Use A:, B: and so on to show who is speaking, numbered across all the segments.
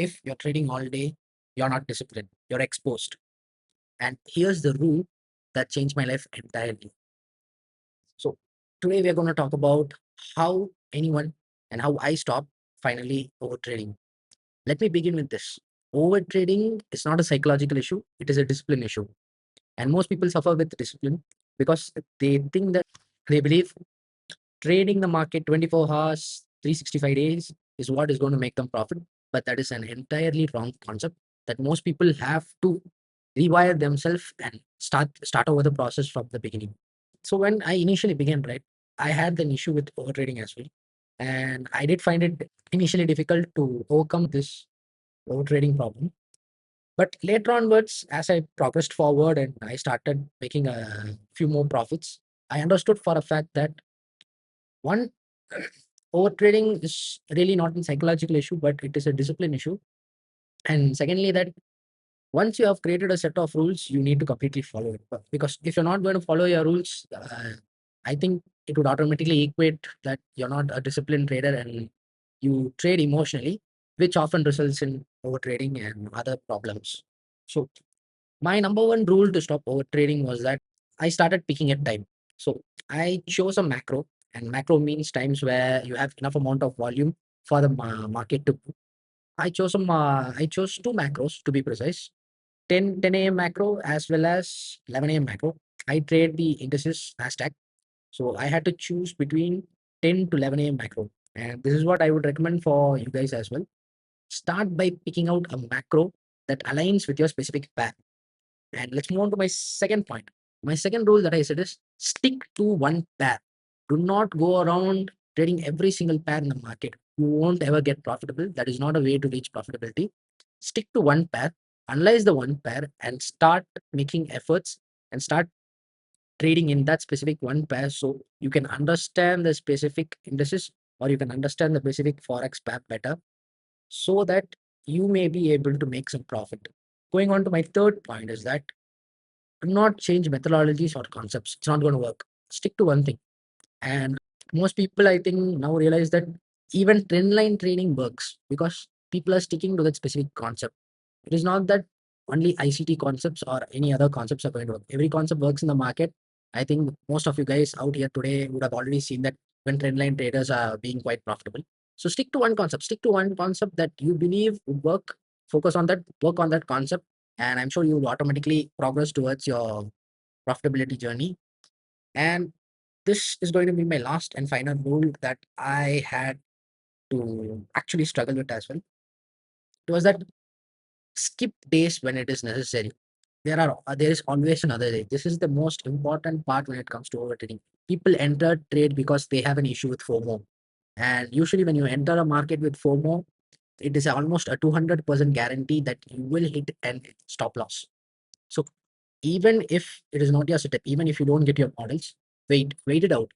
A: if you're trading all day, you're not disciplined, you're exposed. And here's the rule that changed my life entirely. So today we're going to talk about how anyone and how I stopped finally over trading. Let me begin with this. Over trading is not a psychological issue, it is a discipline issue. And most people suffer with discipline because they think that they believe trading the market 24 hours, 365 days is what is going to make them profit. But that is an entirely wrong concept that most people have to rewire themselves and start over the process from the beginning. So when I initially began, right, I had an issue with overtrading as well. And I did find it initially difficult to overcome this overtrading problem. But later onwards, as I progressed forward and I started making a few more profits, I understood for a fact that one, overtrading is really not a psychological issue, but it is a discipline issue. And secondly, that once you have created a set of rules, you need to completely follow it. Because if you're not going to follow your rules, I think it would automatically equate that you're not a disciplined trader and you trade emotionally, which often results in overtrading and other problems. So my number one rule to stop overtrading was that I started picking at time. So I chose a macro, and macro means times where you have enough amount of volume for the market to. I chose two macros to be precise. 10 a.m. macro as well as 11 a.m. macro. I trade the indices hashtag. So I had to choose between 10 to 11 a.m. macro. And this is what I would recommend for you guys as well. Start by picking out a macro that aligns with your specific path. And let's move on to my second point. My second rule that I said is stick to one pair. Do not go around trading every single pair in the market. You won't ever get profitable. That is not a way to reach profitability. Stick to one pair, analyze the one pair, and start making efforts and start trading in that specific one pair so you can understand the specific indices or you can understand the specific forex pair better so that you may be able to make some profit. Going on to my third point is that do not change methodologies or concepts. It's not going to work. Stick to one thing. And most people, I think, now realize that even trend line trading works because people are sticking to that specific concept. It is not that only ICT concepts or any other concepts are going to work. Every concept works in the market. I think most of you guys out here today would have already seen that when trend line traders are being quite profitable. So stick to one concept. Stick to one concept that you believe would work. Focus on that. Work on that concept, and I'm sure you will automatically progress towards your profitability journey. And this is going to be my last and final rule that I had to actually struggle with as well. It was that skip days when it is necessary. There is always another day. This is the most important part when it comes to overtrading. People enter trade because they have an issue with FOMO. And usually when you enter a market with FOMO, it is almost a 200% guarantee that you will hit an stop loss. So even if it is not your setup, even if you don't get your models, wait it out.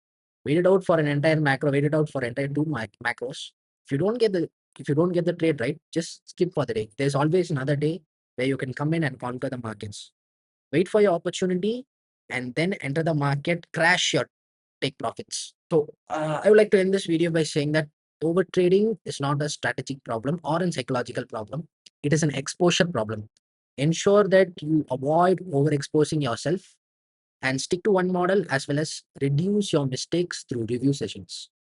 A: Wait it out for an entire macro, wait it out for entire two macros. If you don't get the if you don't get the trade right, just skip for the day. There's always another day where you can come in and conquer the markets. Wait for your opportunity and then enter the market, crash your take profits. So I would like to end this video by saying that over trading is not a strategic problem or a psychological problem. It is an exposure problem. Ensure that you avoid overexposing yourself and stick to one model as well as reduce your mistakes through review sessions.